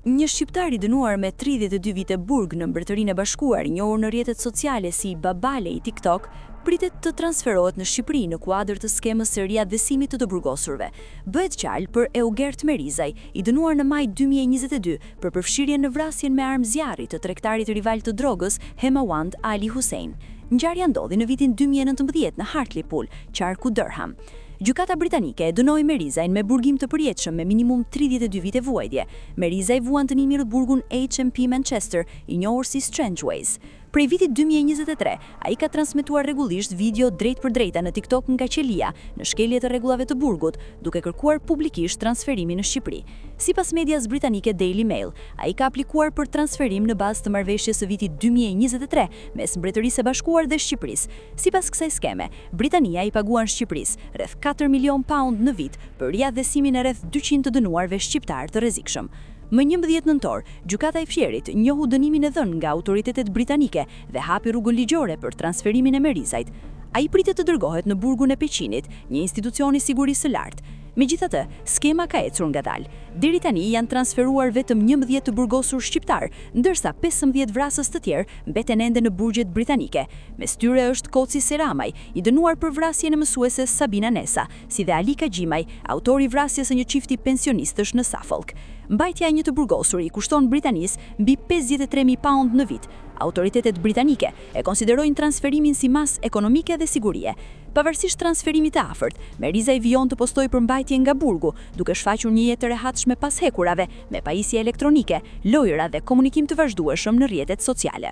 Një shqiptar i dënuar me 32 vite burg në Mbretërinë e Bashkuar, i njohur në rrjetet sociale si Babale i TikTok, pritet të transferohet në Shqipëri në kuadër të skemës së riadhesimit të burgosurve. Bëhet fjalë për Eugert Merizaj, i dënuar në maj 2022 për përfshirjen në vrasjen me armë zjarri të tregtarit rival të drogës Hemawand Ali Hussein. Ngjarja ndodhi në vitin 2019 në Hartlepool, qarku Durham. Gjykata britanike e dënoi Merizajin me burgim të përjetshëm me minimum 32 vite vuajtje. Merizaj vuan të nimirët burgun HMP Manchester, i njohur si Strangeways. Prej vitit 2023, ai ka transmetuar rregullisht video drejt për drejta në TikTok nga qelia, në shkelje të rregullave të burgut, duke kërkuar publikisht transferimin në Shqipëri. Sipas medias britanike Daily Mail, ai ka aplikuar për transferim në bazë të marrëveshjes së vitit 2023 mes Mbretërisë së Bashkuar dhe Shqipërisë. Sipas kësaj skeme, Britania i paguan Shqipërisë rreth 4 milion pound në vit për riadhesimin e rreth 200 të dënuarve shqiptar të rrezikshëm. Më 11 nëntor, gjykata e Fsherit njohu dënimin e dhënë nga autoritetet britanike dhe hapi rrugën ligjore për transferimin e Merizajit. Ai pritet të dërgohet në burgun e Peqinit, një institucion i sigurisë së lartë. Megjithatë, skema ka ecur ngadalë. Deri tani janë transferuar vetëm 11 të burgosur shqiptar, ndërsa 15 vrasës të tjerë mbeten ende në burgjet britanike. Mes tyre është Koci Seramaj, i dënuar për vrasjen e mësueses Sabina Nesa, si dhe Alika Gjimaj, autori vrasjes së një çifti pensionistësh në Suffolk. Mbajtja e një të burgosur i kushton Britanisë mbi 53.000 pound në vit. Autoritetet britanike e konsiderojnë transferimin si mas ekonomike dhe sigurie. Pavarësisht transferimit të afërt, Merizaj vijon të postojë për mbajtje nga burgu, duke shfaqur një jetë të rehatshme pas hekurave, me pajisje elektronike, lojëra dhe komunikim të vazhdueshëm në rrjetet sociale.